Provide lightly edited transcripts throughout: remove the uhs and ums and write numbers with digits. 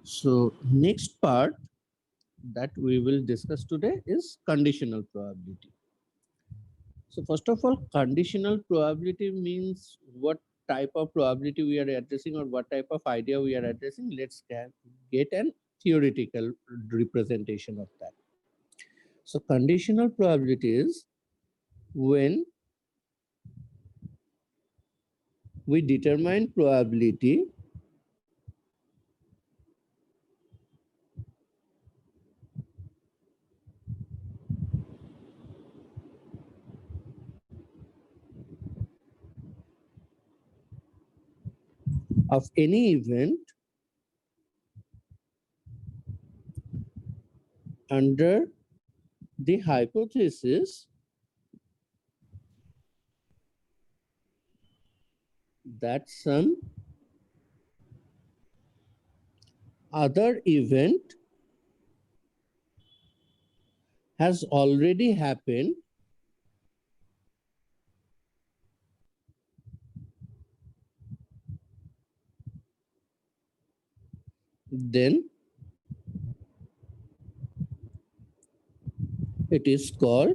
So next part that we will discuss today is conditional probability. So first of all, conditional probability means what type of probability we are addressing or what type of idea we are addressing. Let's get an theoretical representation of that. So conditional probability is when we determine probability of any event under the hypothesis that some other event has already happened, then it is called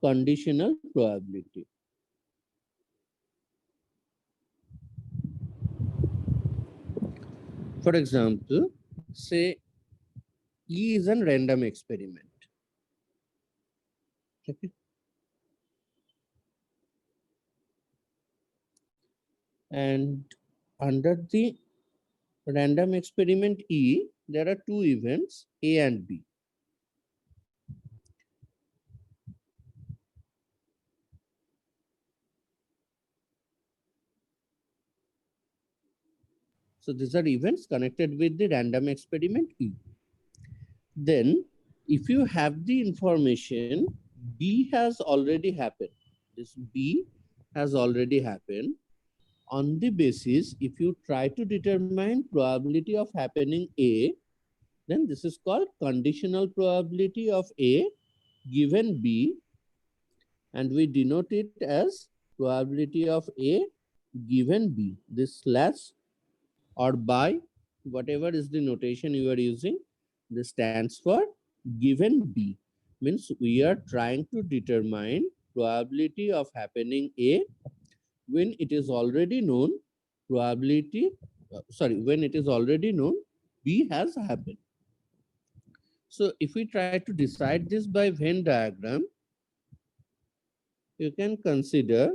conditional probability. For example, say E is a random experiment. Okay. And under the random experiment E, there are two events, A and B. So these are events connected with the random experiment E. Then if you have the information, B has already happened. This B has already happened. On the basis, if you try to determine probability of happening A, then this is called conditional probability of A given B, and we denote it as probability of A given B. This slash or by, whatever is the notation you are using, this stands for given B. Means we are trying to determine probability of happening A when it is already known when it is already known B has happened. So if we try to decide this by Venn diagram, you can consider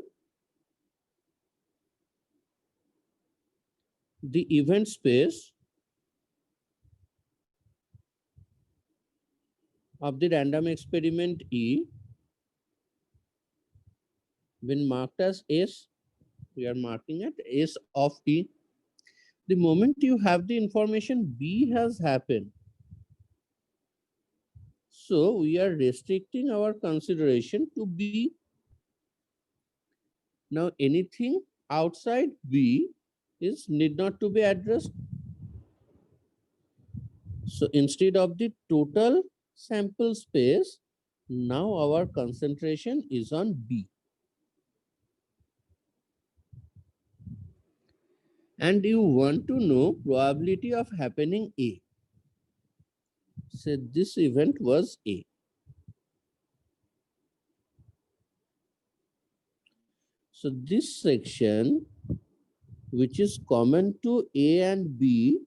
the event space of the random experiment E when marked as S. We are marking it S of E. The moment you have the information B has happened, so we are restricting our consideration to B. Now anything outside B is need not to be addressed. So instead of the total sample space, now our concentration is on B. And you want to know probability of happening A. Say this event was A. So this section, which is common to A and B,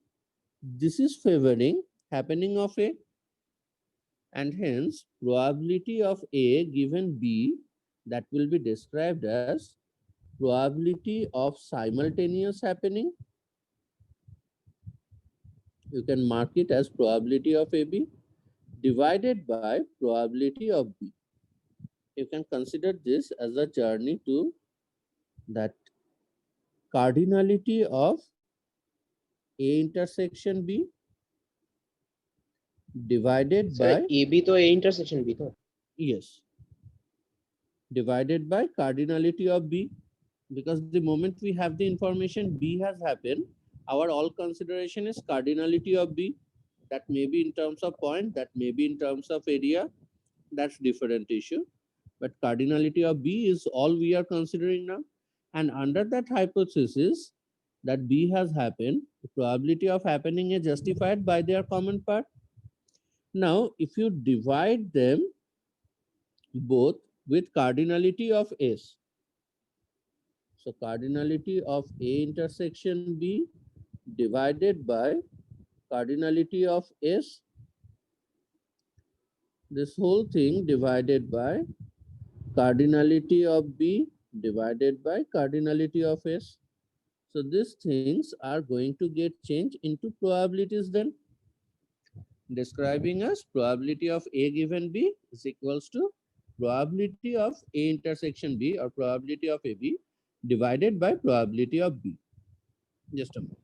this is favoring happening of A, and hence probability of A given B, that will be described as probability of simultaneous happening. You can mark it as probability of AB divided by probability of B. You can consider this as a journey to that cardinality of A intersection B divided sir by, A B तो A intersection भी तो yes, divided by cardinality of B, because the moment we have the information B has happened, our all consideration is cardinality of B. That may be in terms of point, that may be in terms of area, that's different issue. But cardinality of B is all we are considering now. And under that hypothesis, that B has happened, the probability of happening is justified by their common part. Now, if you divide them both with cardinality of S, so cardinality of A intersection B divided by cardinality of S, this whole thing divided by cardinality of B divided by cardinality of S. So these things are going to get changed into probabilities then, describing as probability of A given B is equals to probability of A intersection B or probability of AB divided by probability of B. Just a moment.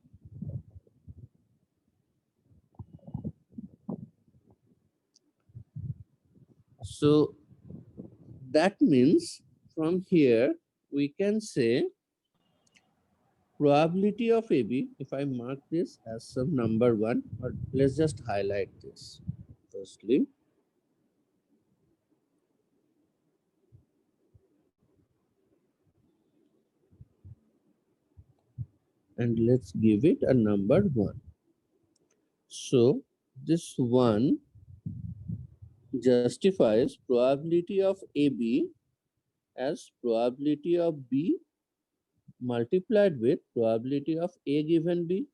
So that means from here we can say probability of AB, if I mark this as some number 1, or let's just highlight this firstly. And let's give it a number 1. So this 1 justifies probability of AB as probability of B multiplied with probability of A given B.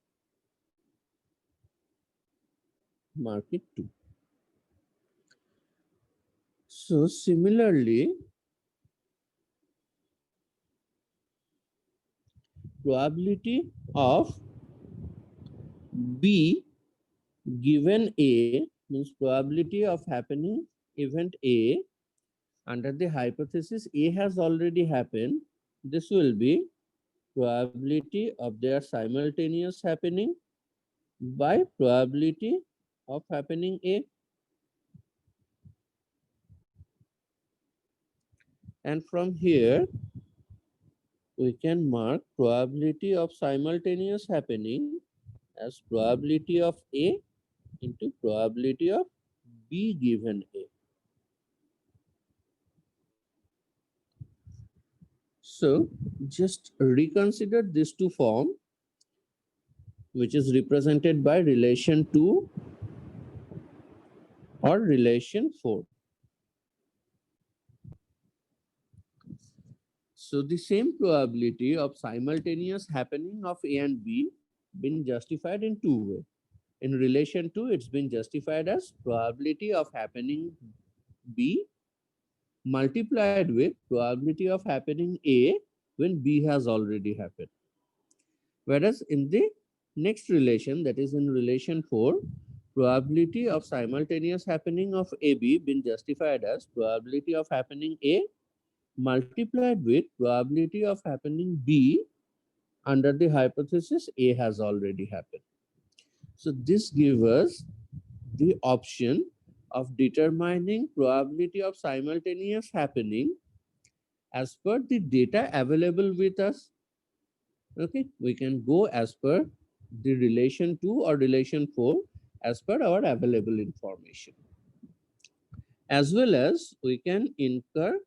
Mark it 2. So similarly, probability of B given A means probability of happening event A under the hypothesis A has already happened. This will be probability of their simultaneous happening by probability of happening A. And from here, we can mark probability of simultaneous happening as probability of A into probability of B given A. So just reconsider these two forms, which is represented by relation 2 or relation 4. So the same probability of simultaneous happening of A and B been justified in two ways. In relation to, it's been justified as probability of happening B multiplied with probability of happening A when B has already happened. Whereas in the next relation, that is in relation 4, probability of simultaneous happening of AB been justified as probability of happening A multiplied with probability of happening B under the hypothesis A has already happened. So this gives us the option of determining probability of simultaneous happening as per the data available with us. Okay, we can go as per the relation 2 or relation 4 as per our available information. As well as we can incur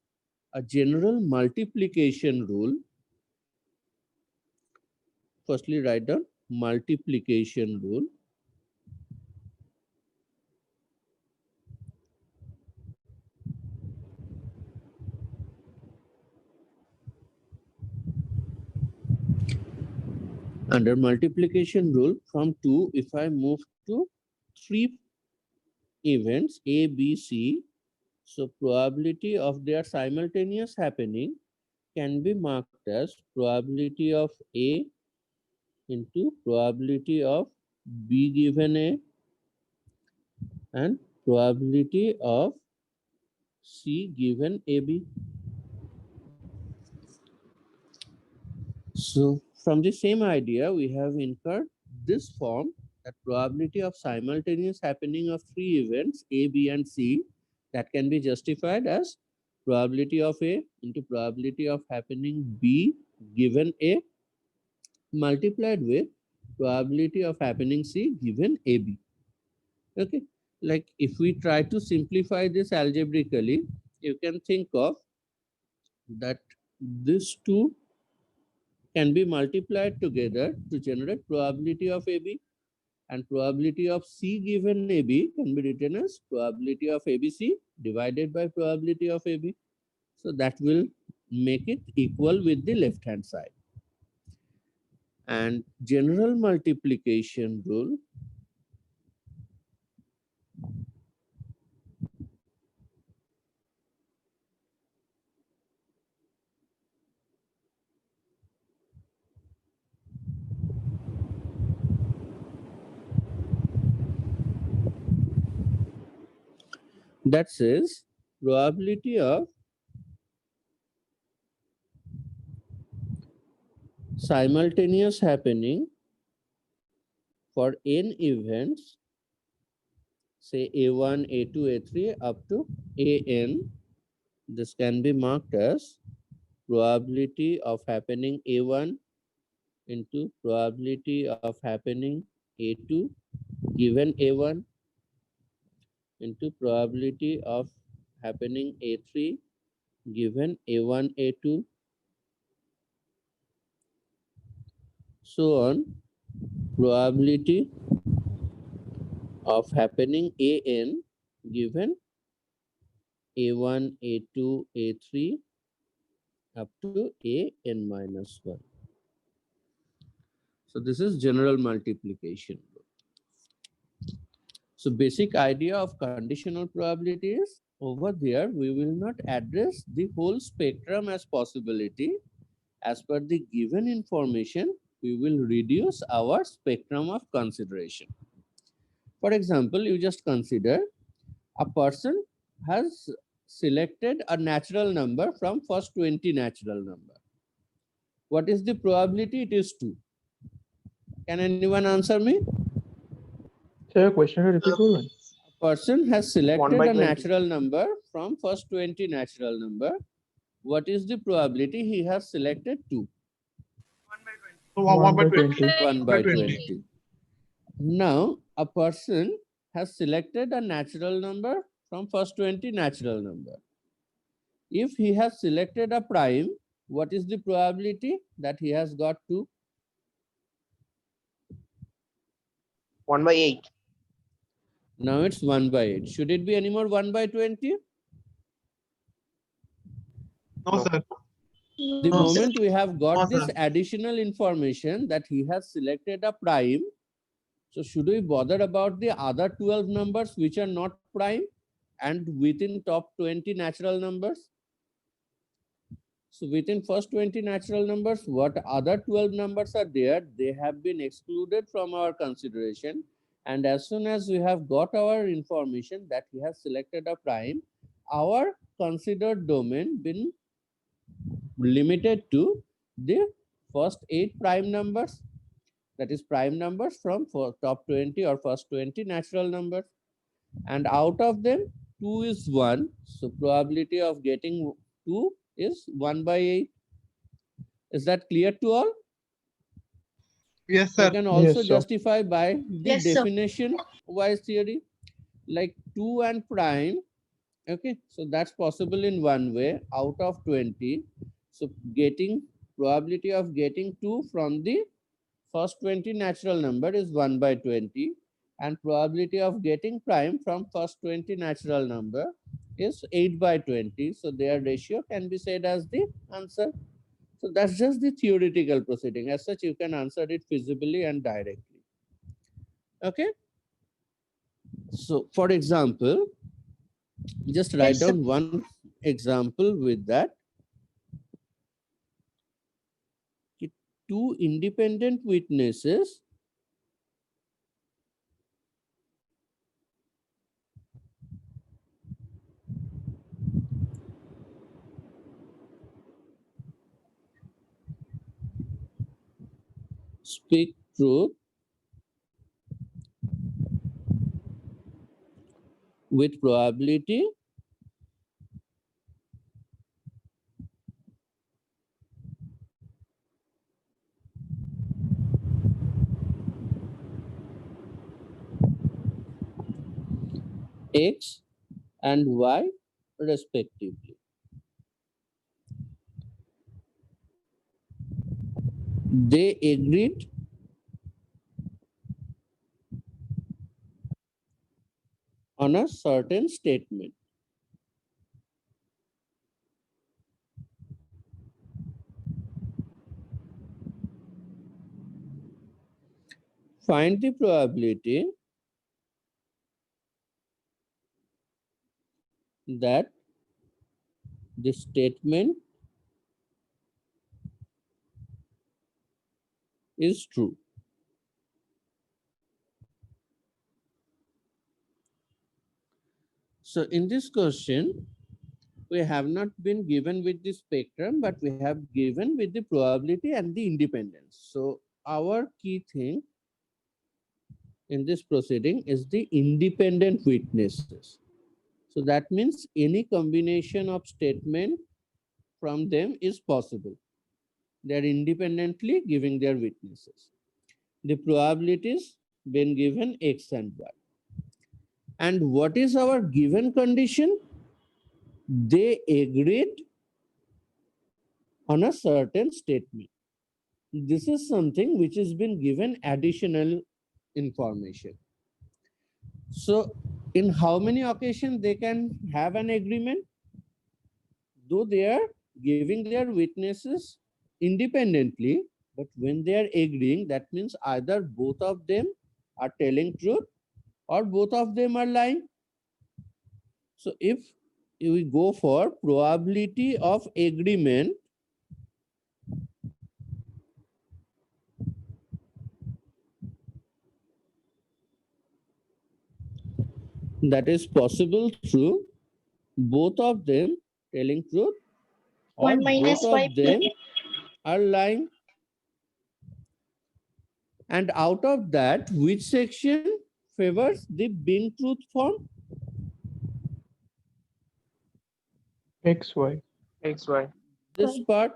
a general multiplication rule. Firstly, write down multiplication rule. Under multiplication rule, from 2, if I move to 3 events A, B, C, so probability of their simultaneous happening can be marked as probability of A into probability of B given A and probability of C given AB. So from the same idea, we have incurred this form, that probability of simultaneous happening of 3 events A, B and C, that can be justified as probability of A into probability of happening B given A multiplied with probability of happening C given AB. Okay, like if we try to simplify this algebraically, you can think of that these two can be multiplied together to generate probability of AB, and probability of C given AB can be written as probability of ABC divided by probability of AB. So that will make it equal with the left hand side. And general multiplication rule that says probability of simultaneous happening for n events, say A1, A2, A3 up to AN. This can be marked as probability of happening A1 into probability of happening A2 given A1 into probability of happening A3 given A1, A2, so on, probability of happening AN given A1, A2, A3 up to AN minus 1. So this is general multiplication. So basic idea of conditional probability is, over there we will not address the whole spectrum as possibility. As per the given information, we will reduce our spectrum of consideration. For example, you just consider a person has selected a natural number from first 20 natural number. What is the probability? It is 2. Can anyone answer me? Sir, question repeat one. Person has 1 selected by a 20. natural number from first 20 natural number. What is the probability? He has selected 2. 1 by 20. 1 by 20. Now, a person has selected a natural number from first 20 natural number. If he has selected a prime, what is the probability that he has got 2? 1 by 8. Now it's 1 by 8. Should it be any more 1 by 20? No, sir. The No, sir. moment we have got No, this sir. additional information that he has selected a prime, so should we bother about the other 12 numbers which are not prime and within top 20 natural numbers? So within first 20 natural numbers, what other 12 numbers are there, they have been excluded from our consideration. And as soon as we have got our information that he has selected a prime, our considered domain been limited to the first 8 prime numbers, that is prime numbers from top 20 or first 20 natural numbers. And out of them, 2 is 1. So probability of getting 2 is 1 by 8. Is that clear to all? Yes, You sir. can also Yes, sir. justify by the Yes, sir. definition wise theory, like 2 and prime. Okay, so that's possible in one way out of 20. So getting probability of getting 2 from the first 20 natural number is 1 by 20, and probability of getting prime from first 20 natural number is 8 by 20. So their ratio can be said as the answer. So that's just the theoretical proceeding. As such, you can answer it feasibly and directly. Okay. So for example, just write Yes, sir. down one example with that. Two independent witnesses speak truth with probability X and Y respectively. they agreed on a certain statement. Find the probability that the statement is true. So in this question, we have not been given with the spectrum, but we have given with the probability and the independence. So our key thing in this proceeding is the independent witnesses. So that means any combination of statement from them is possible. They are independently giving their witnesses. The probabilities been given X and Y. And what is our given condition? They agreed on a certain statement. This is something which has been given additional information. So in how many occasions they can have an agreement? Though they are giving their witnesses independently, but when they are agreeing, that means either both of them are telling truth or both of them are lying. So if we go for probability of agreement, that is possible through both of them telling truth or 1 minus both y of them are lying. And out of that, which section favors the being truth form? XY. XY. This part.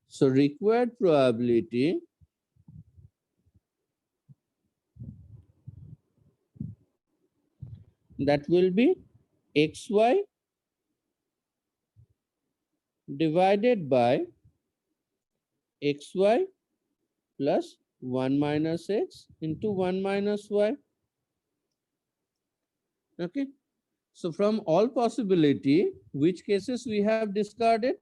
So required probability that will be xy divided by xy plus 1 minus x into 1 minus y. Okay. So from all possibility, which cases we have discarded?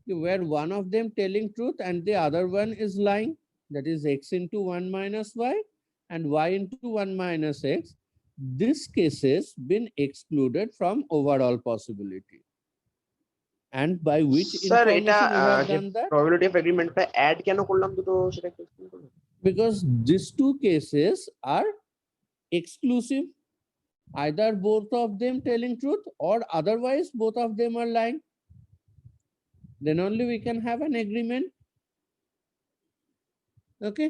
Where one of them telling truth and the other one is lying, that is x into 1 minus y and y into 1 minus x. This cases been excluded from overall possibility. And by which Sir, এটা information we have যে done that? probability of agreement টা add কেন করলাম দুটো সেটা একটু explain করবেন? Because these two cases are exclusive. Either both of them telling truth or otherwise both of them are lying. Then only we can have an agreement. Okay.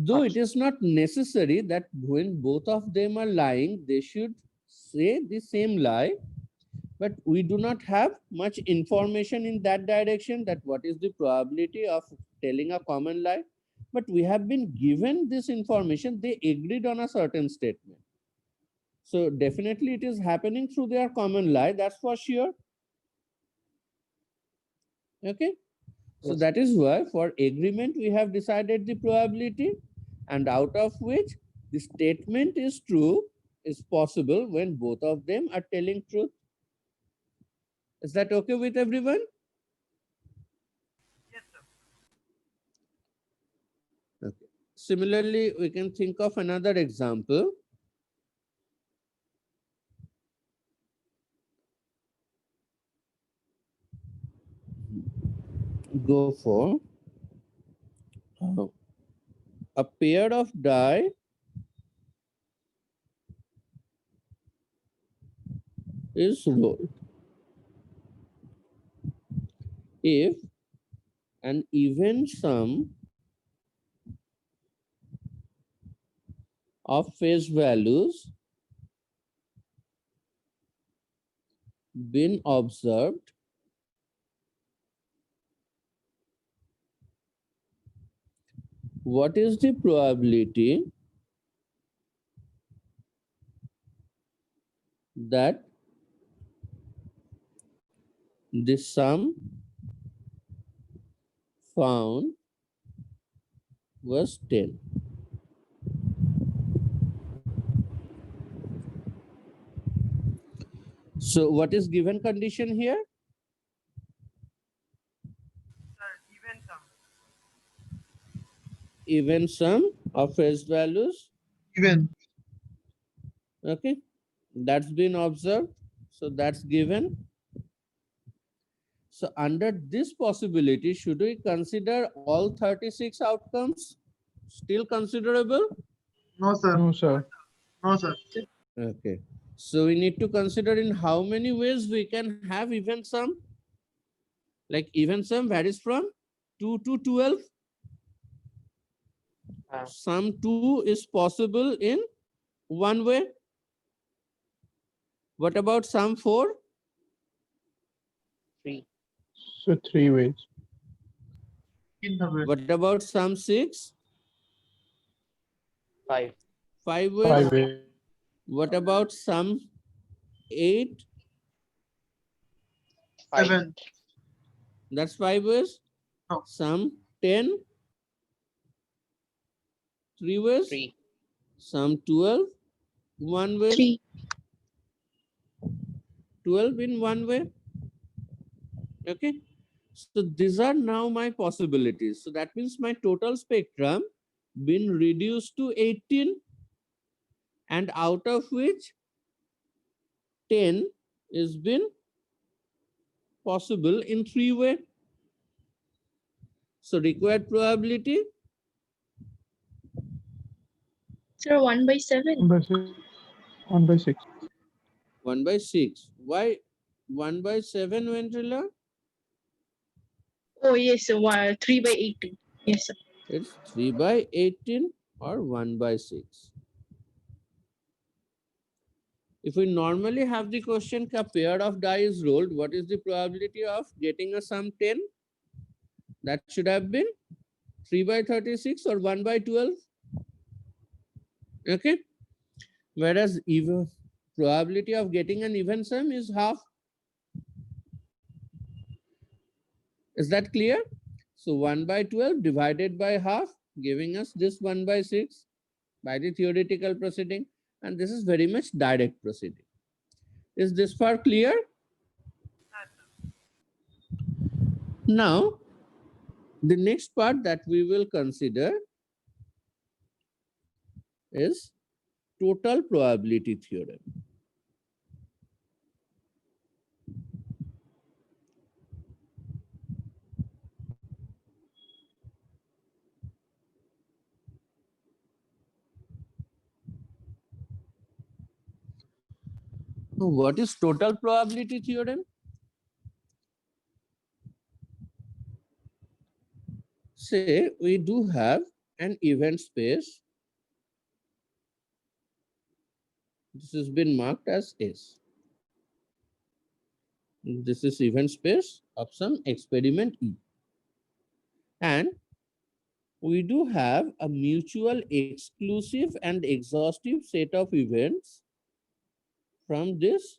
Though it is not necessary that when both of them are lying, they should say the same lie. But we do not have much information in that direction, that what is the probability of telling a common lie. But we have been given this information, they agreed on a certain statement. So definitely it is happening through their common lie, that's for sure. Okay. So Yes. that is why for agreement we have decided the probability, and out of which the statement is true is possible when both of them are telling truth. Is that okay with everyone? Yes, sir. Okay. Similarly, we can think of another example. Go for a pair of die is rolled. If an even sum of face values been observed, what is the probability that the sum found was 10. So what is given condition here? Even sum of phase values. Even. Okay, that's been observed. So that's given. So under this possibility, should we consider all 36 outcomes? Still considerable? No, sir. No, sir. No, sir. Okay. So we need to consider in how many ways we can have even sum. Like even sum varies from 2 to 12. Sum 2 is possible in one way. What about sum 4? 3. So 3 ways. In the way. What about sum 6? 5. 5 ways. 5 ways. What about sum 8? 5. 7. That's 5 ways. No. Sum 10? 3 ways. 3. Sum 12? 1 way. 3. 12 in one way. Okay. So these are now my possibilities. So that means my total spectrum been reduced to 18, and out of which 10 is been possible in 3 way. So required probability, Sir, 1 by 7. 1 by 6. 1 by 6. 1 by 6. Why 1 by 7, Ventrilla? Oh, yes, sir. 3 by 18. Yes, sir. It's 3 by 18 or 1 by 6. If we normally have the question, a pair of die is rolled, what is the probability of getting a sum 10? That should have been 3 by 36 or 1 by 12. Okay. Whereas even probability of getting an even sum is half. Is that clear? So 1 by 12 divided by half, giving us this 1 by 6 by the theoretical proceeding. And this is very much direct proceeding. Is this far clear? Now, the next part that we will consider is total probability theorem. So what is total probability theorem? Say we do have an event space. This has been marked as S. This is event space of some experiment E. And we do have a mutual exclusive and exhaustive set of events from this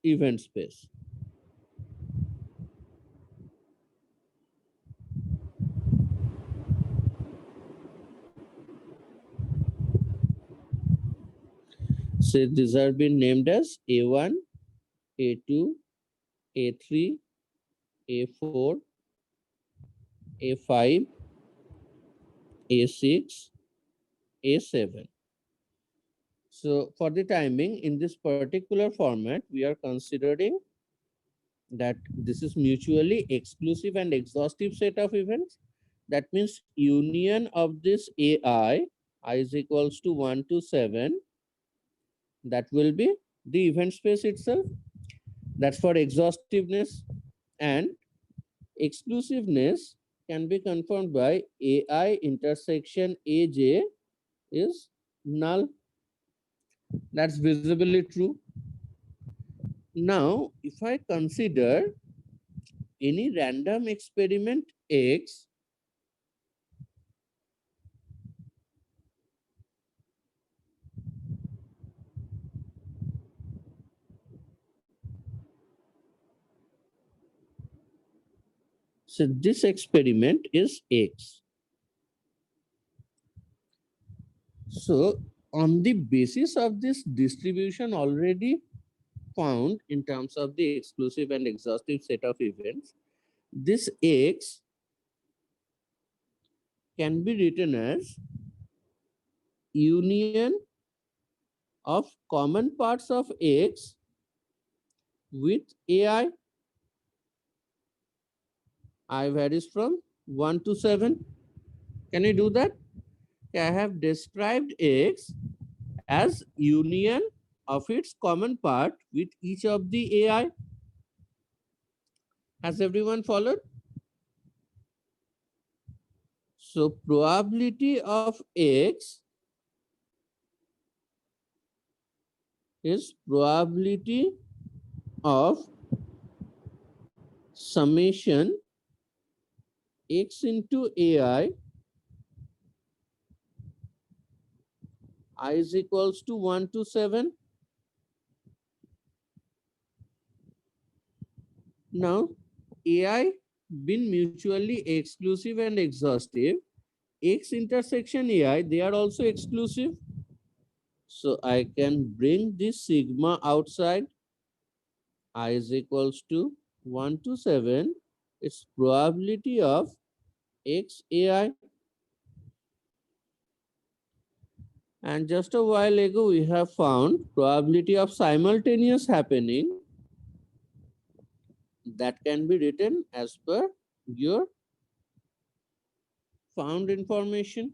event space. So these are been named as A1, A2, A3, A4, A5, A6, A7. So for the timing, in this particular format, we are considering that this is mutually exclusive and exhaustive set of events. That means union of this I is equals to 1 to 7. That will be the event space itself. That's for exhaustiveness. And exclusiveness can be confirmed by AI intersection AJ is null. That's visibly true. Now, if I consider any random experiment X, so this experiment is X. So on the basis of this distribution already found in terms of the exclusive and exhaustive set of events, this X can be written as union of common parts of X with AI. I varies from 1 to 7. Can I do that? I have described X as union of its common part with each of the AI. Has everyone followed? So probability of X is probability of summation X into AI I is equals to 1 to 7. Now AI being mutually exclusive and exhaustive, X intersection AI, they are also exclusive. So I can bring this sigma outside. I is equals to 1 to 7. It's probability of X AI. And just a while ago, we have found probability of simultaneous happening. That can be written as per your found information.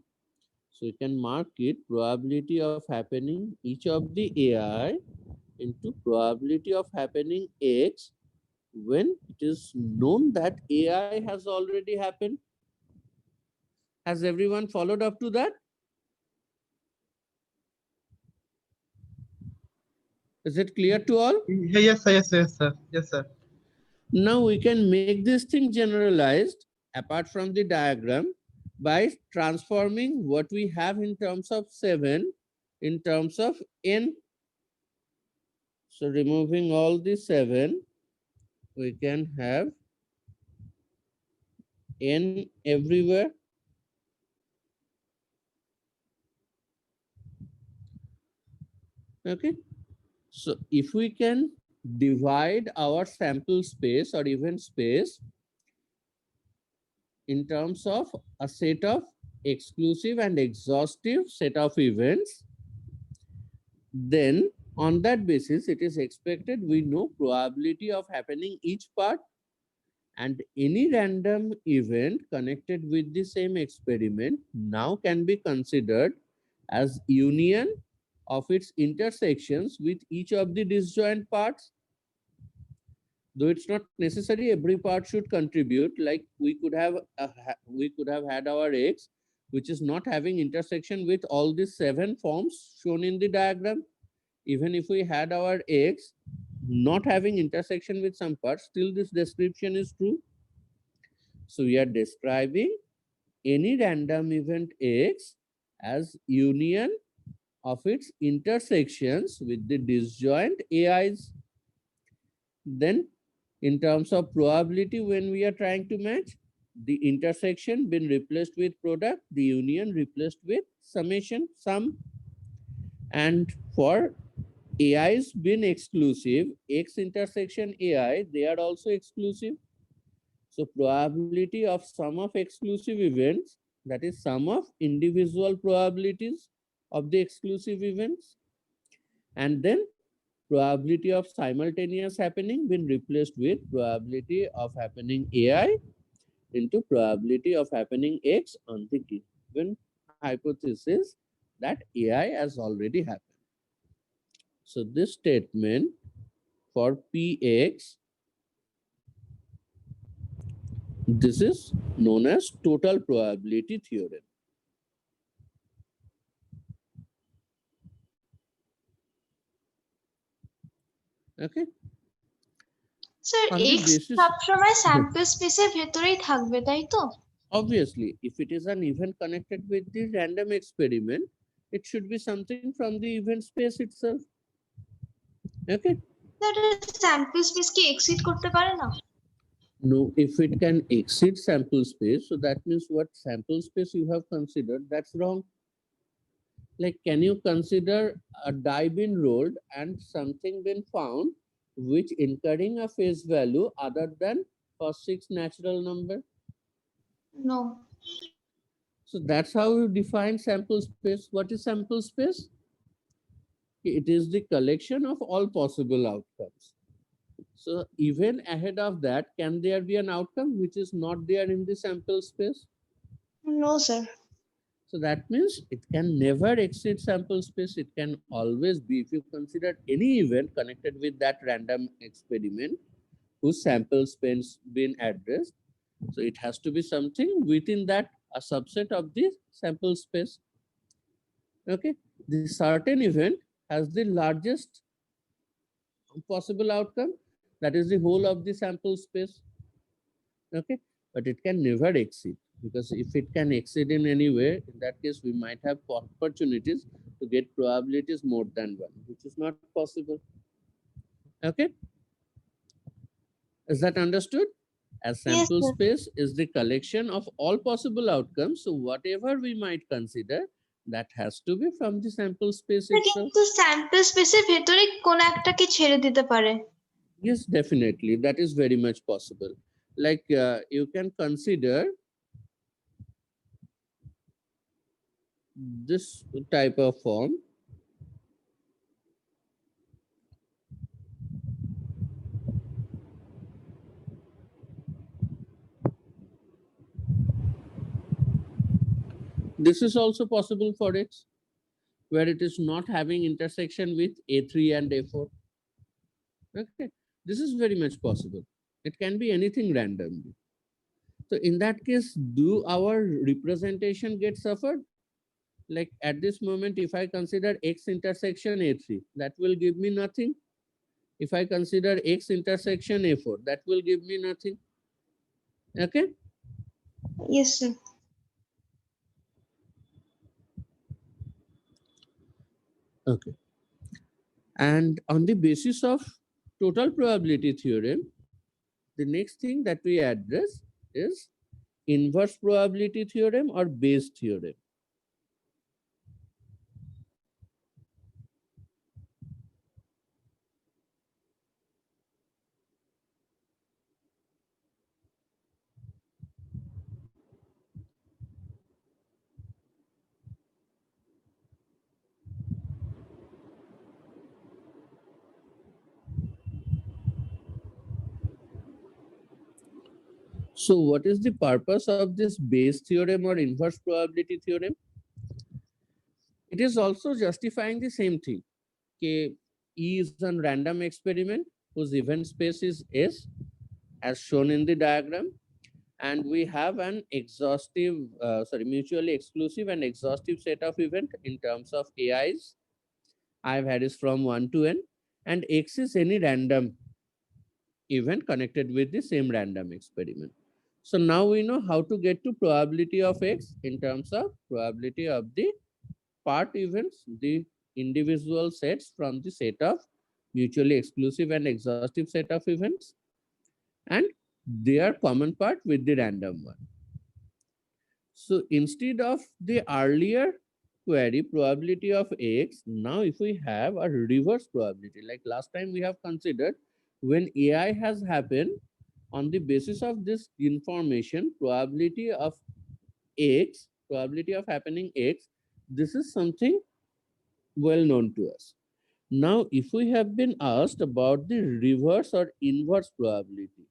So you can mark it probability of happening each of the AI into probability of happening X when it is known that AI has already happened. Has everyone followed up to that? Is it clear to all? Yes, sir. Yes, yes, sir. Yes, sir. Now we can make this thing generalized apart from the diagram by transforming what we have in terms of 7 in terms of n. So removing all the 7, we can have n everywhere. Okay. So if we can divide our sample space or event space in terms of a set of exclusive and exhaustive set of events, then on that basis, it is expected we know probability of happening each part, and any random event connected with the same experiment now can be considered as union of its intersections with each of the disjoint parts. Though it's not necessary every part should contribute, like we could have had our X, which is not having intersection with all these 7 forms shown in the diagram. Even if we had our X not having intersection with some parts, still this description is true. So we are describing any random event X as union of its intersections with the disjoint AIs. Then in terms of probability, when we are trying to match, the intersection been replaced with product, the union replaced with summation, sum. And for AIs been exclusive, X intersection AI, they are also exclusive. So probability of sum of exclusive events, that is sum of individual probabilities of the exclusive events. And then probability of simultaneous happening been replaced with probability of happening AI into probability of happening X on the given hypothesis that AI has already happened. So this statement for Px, this is known as total probability theorem. Okay. Sir On the x basis, সবসময় sample স্পেসের ভেতরেই থাকবে তাই তো? obviously, if it is an event connected with the random experiment, it should be something from the event space itself. Okay. Sample space কি exceed করতে পারে না? No, if it can exceed sample space, so that means what sample space you have considered, that's wrong. Like, can you consider a die been rolled and something been found which incurring a face value other than first 6 natural number? No. So that's how you define sample space. What is sample space? It is the collection of all possible outcomes. So even ahead of that, can there be an outcome which is not there in the sample space? No, sir. So that means it can never exceed sample space. It can always be, if you consider any event connected with that random experiment whose sample space been addressed, so it has to be something within that, a subset of the sample space. Okay, the certain event has the largest possible outcome, that is the whole of the sample space. Okay, but it can never exceed, because if it can exceed in any way, in that case we might have opportunities to get probabilities more than one, which is not possible. Okay, is that understood? As Yes, sample sir. space is the collection of all possible outcomes, so whatever we might consider, that has to be from the sample space itself. কিন্তু sample স্পেসের ভেতরে কোন একটাকে ছেড়ে দিতে পারে। Yes, definitely. That is very much possible. Like you can consider this type of form. This is also possible for X, where it is not having intersection with A3 and A4. Okay, this is very much possible. It can be anything randomly. So in that case, do our representation get suffered? Like at this moment, if I consider X intersection A3, that will give me nothing. If I consider X intersection A4, that will give me nothing. Okay. Yes, sir. Okay. And on the basis of total probability theorem, the next thing that we address is inverse probability theorem or Bayes theorem. So what is the purpose of this Bayes theorem or inverse probability theorem? It is also justifying the same thing. Okay, E is a random experiment whose event space is S, as shown in the diagram, and we have an exhaustive, mutually exclusive and exhaustive set of event in terms of AIs. I varies from 1 to n, and X is any random event connected with the same random experiment. So now we know how to get to probability of X in terms of probability of the part events, the individual sets from the set of mutually exclusive and exhaustive set of events, and their common part with the random one. So instead of the earlier query probability of X, now if we have a reverse probability, like last time we have considered, when AI has happened, on the basis of this information, probability of X, probability of happening X, this is something well known to us. Now, if we have been asked about the reverse or inverse probability,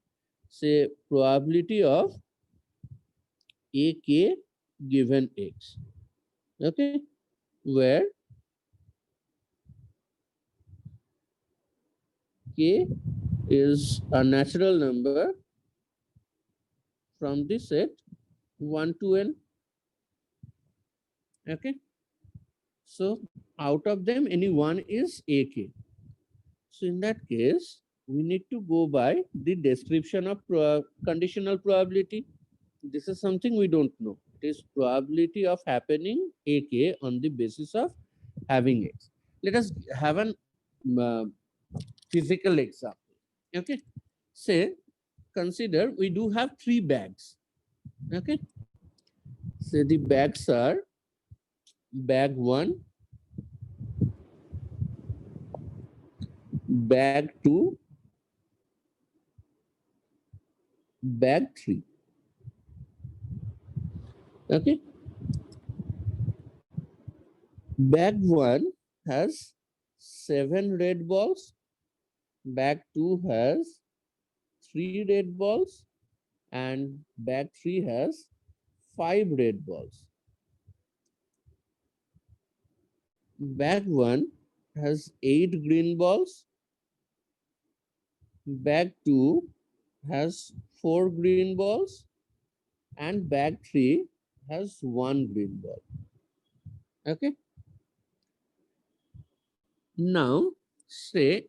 say probability of AK given X, okay, where K is a natural number from the set 1 to n, okay. So out of them, any one is AK. So in that case, we need to go by the description of conditional probability. This is something we don't know. It is probability of happening AK on the basis of having X. Let us have an physical example. Okay. Say, consider we do have 3 bags. Okay. Say the bags are bag 1, bag 2, bag 3. Okay. Bag 1 has 7 red balls. Bag 2 has 3 red balls. And bag 3 has 5 red balls. Bag 1 has 8 green balls. Bag 2 has 4 green balls. And bag 3 has 1 green ball. Okay. Now, say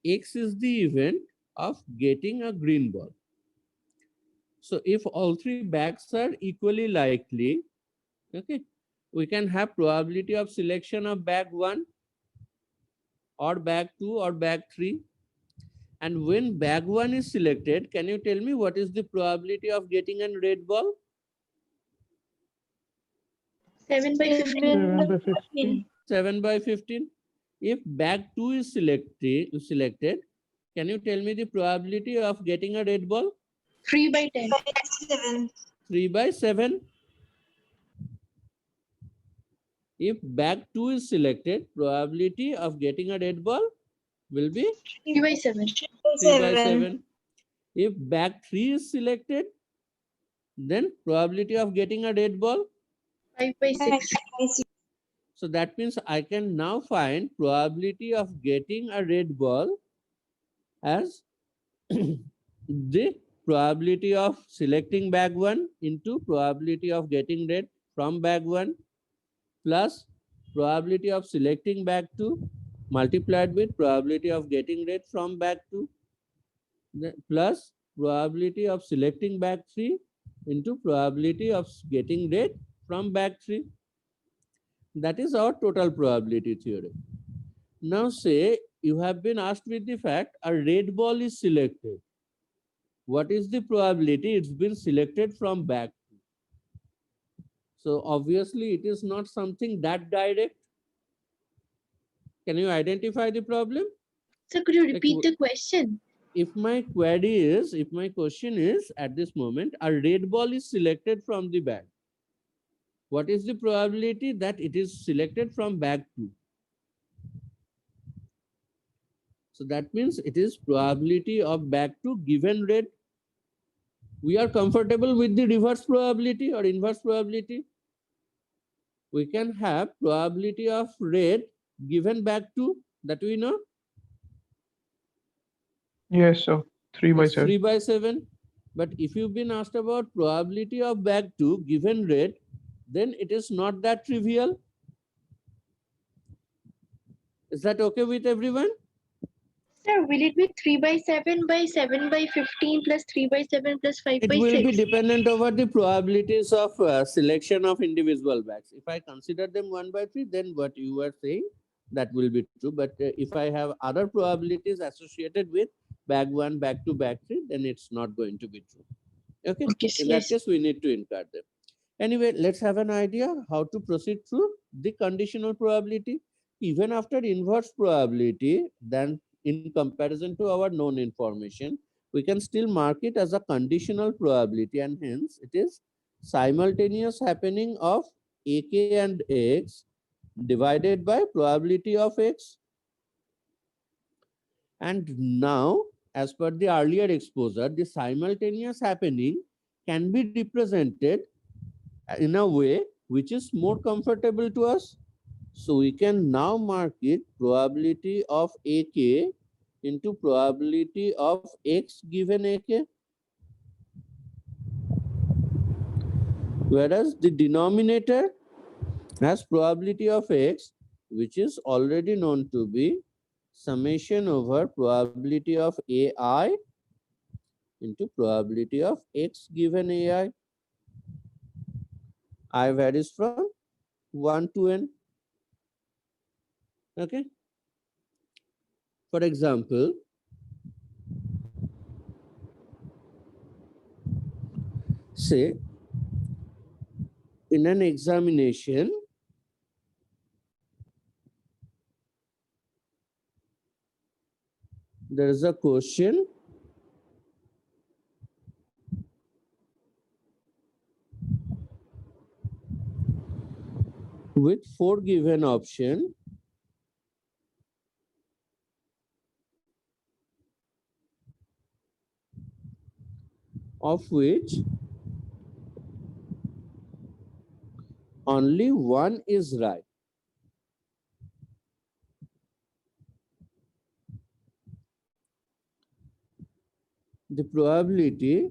X is the event of getting a green ball. So if all 3 bags are equally likely, okay, we can have probability of selection of bag 1 or bag 2 or bag 3. And when bag 1 is selected, can you tell me what is the probability of getting a red ball? 7 by 15. 7 by 15. 7 by 15. If bag 2 is selected, can you tell me the probability of getting a red ball? 3 by 10. 7. 3 by 7. If bag 2 is selected, probability of getting a red ball will be 3 by 7. 3 by 7. If bag 3 is selected, then probability of getting a red ball. 5 by 6. So that means I can now find probability of getting a red ball as the probability of selecting bag 1 into probability of getting red from bag 1 plus probability of selecting bag 2 multiplied with probability of getting red from bag 2 plus probability of selecting bag 3 into probability of getting red from bag 3. That is our total probability theorem. Now say you have been asked with the fact a red ball is selected. What is the probability it's been selected from bag 2? So obviously it is not something that direct. Can you identify the problem? So could you repeat the question? If my question is at this moment, a red ball is selected from the bag. What is the probability that it is selected from bag 2? So that means it is probability of bag 2 given red. We are comfortable with the reverse probability or inverse probability. We can have probability of red given bag 2, that we know. Yes, sir. 3 by It's 7. 3 by 7. But if you've been asked about probability of bag 2 given red, then it is not that trivial. Is that okay with everyone? Sir, will it be 3 by 7 by 7 by 15 plus 3 by 7 plus 5 It by will 6? be dependent over the probabilities of selection of individual bags. If I consider them 1 by 3, then what you were saying, that will be true. But if I have other probabilities associated with bag 1, bag 2, bag 3, then it's not going to be true. Okay? Okay, In that yes. case, we need to incur them. Anyway, let's have an idea how to proceed through the conditional probability. Even after inverse probability, then in comparison to our known information, we can still mark it as a conditional probability, and hence it is simultaneous happening of AK and X divided by probability of X. And now, as per the earlier exposure, the simultaneous happening can be represented in a way which is more comfortable to us. So we can now mark it probability of AK into probability of X given AK. Whereas the denominator has probability of X, which is already known to be summation over probability of AI into probability of X given AI. I varies from 1 to n. Okay. For example, say in an examination, there is a question with 4 given option, of which only one is right. The probability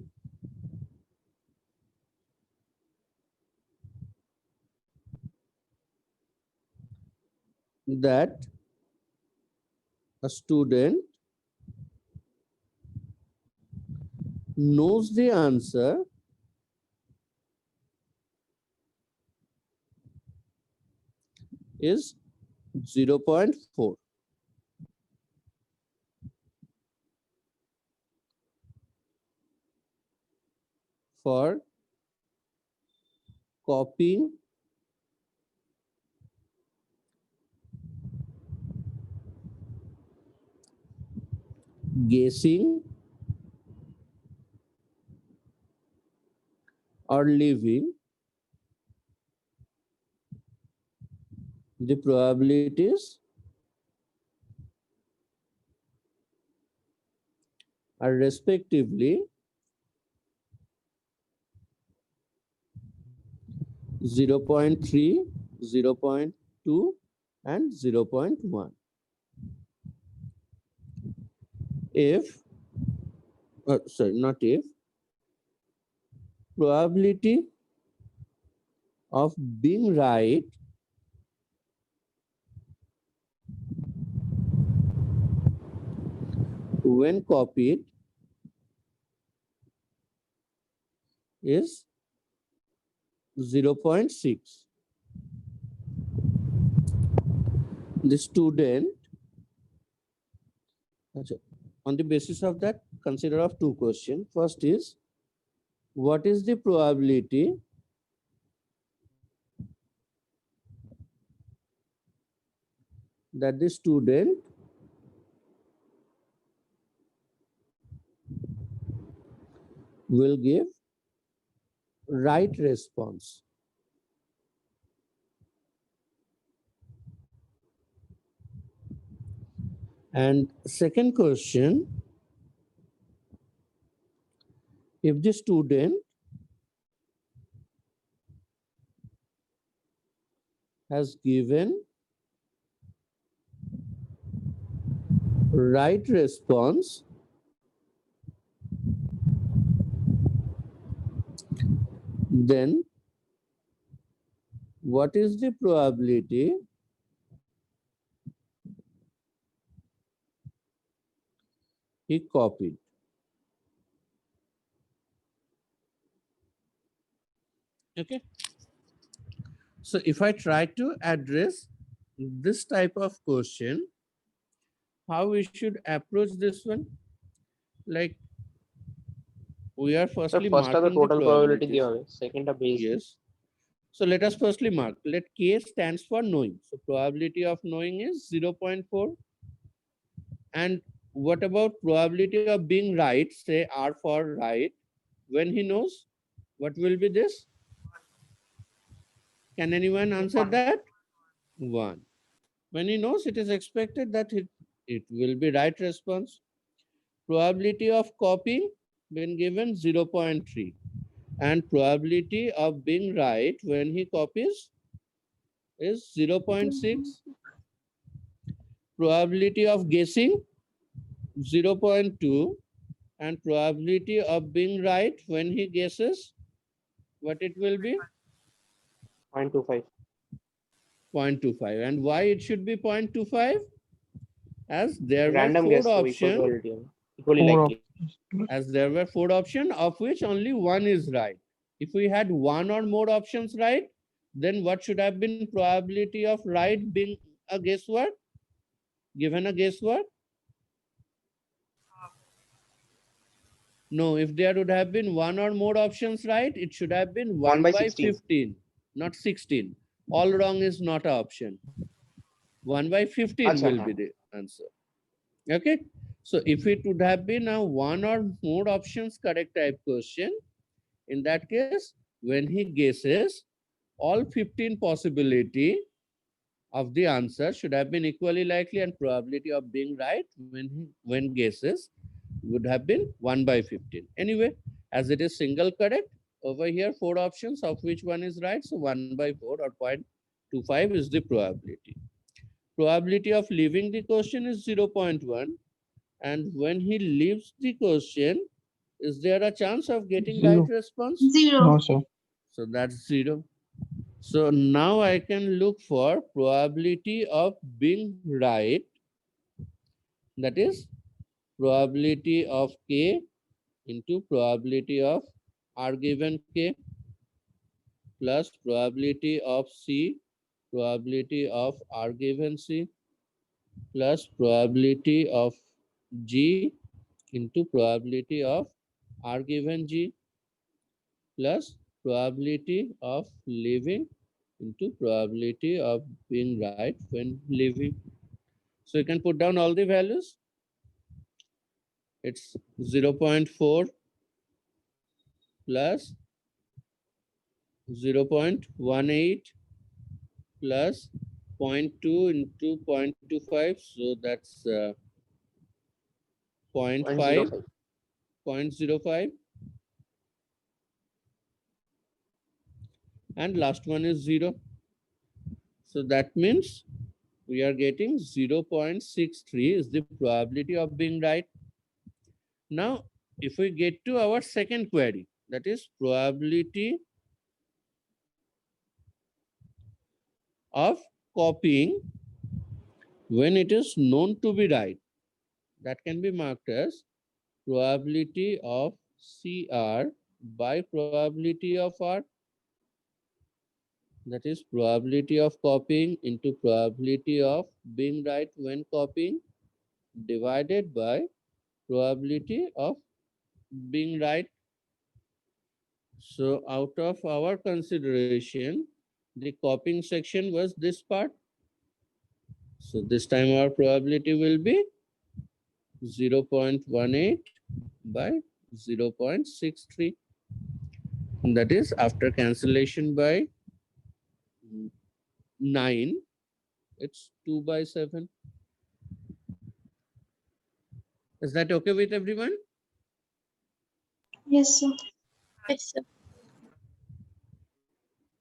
that a student knows the answer is 0.4. For copying guessing or leaving, the probabilities are respectively 0.3, 0.2, and 0.1. If, sorry, not if, probability of being right when copied is 0.6. The student, on the basis of that, consider of 2 questions. First is, what is the probability that the student will give right response? And second question, if the student has given right response, then what is the probability he copied? Okay. So if I try to address this type of question, how we should approach this one? Like, we are firstly First are the marking total probability probabilities. given, second are base. Yes. So let us firstly mark. Let K stands for knowing. So probability of knowing is 0.4. And what about probability of being right? Say R for right. When he knows, what will be this? Can anyone answer that? 1. When he knows, it is expected that it will be right response. Probability of copying when given 0.3. And probability of being right when he copies is 0.6. Probability of guessing 0.2. And probability of being right when he guesses, what it will be? 0.25. 0.25. And why it should be 0.25? As there were Random 4 guess, so equal options. probability. Equally 4 likely. options. As there were 4 options, of which only 1 is right. If we had 1 or more options right, then what should have been probability of right being a guesswork? Given a guesswork? No, if there would have been 1 or more options right, it should have been 1 by 16. 15, not 16. All wrong is not an option. 1 by 15 Acha, will be the answer. Okay. So if it would have been a one or more options correct type question, in that case, when he guesses, all 15 possibility of the answer should have been equally likely and probability of being right when guesses would have been 1 by 15. Anyway, as it is single correct, over here 4 options of which one is right, so 1 by 4 or 0.25 is the probability. Probability of leaving the question is 0.1, and when he leaves the question, is there a chance of getting Zero. right response? No, Zero. sir. So that's 0. So now I can look for probability of being right, that is probability of K into probability of R given K plus probability of C, probability of R given C plus probability of G into probability of R given G plus probability of leaving into probability of being right when leaving. So you can put down all the values. It's 0.4 plus 0.18 plus 0.2 into 0.25. So that's 0.5, 0.05. And last one is 0. So that means we are getting 0.63 is the probability of being right. Now, if we get to our second query, that is probability of copying when it is known to be right, that can be marked as probability of CR by probability of R. That is probability of copying into probability of being right when copying divided by probability of being right. So out of our consideration, the copying section was this part. So this time our probability will be 0.18 by 0.63. That is after cancellation by 9, it's 2 by 7. Is that okay with everyone? Yes, sir. Yes, sir.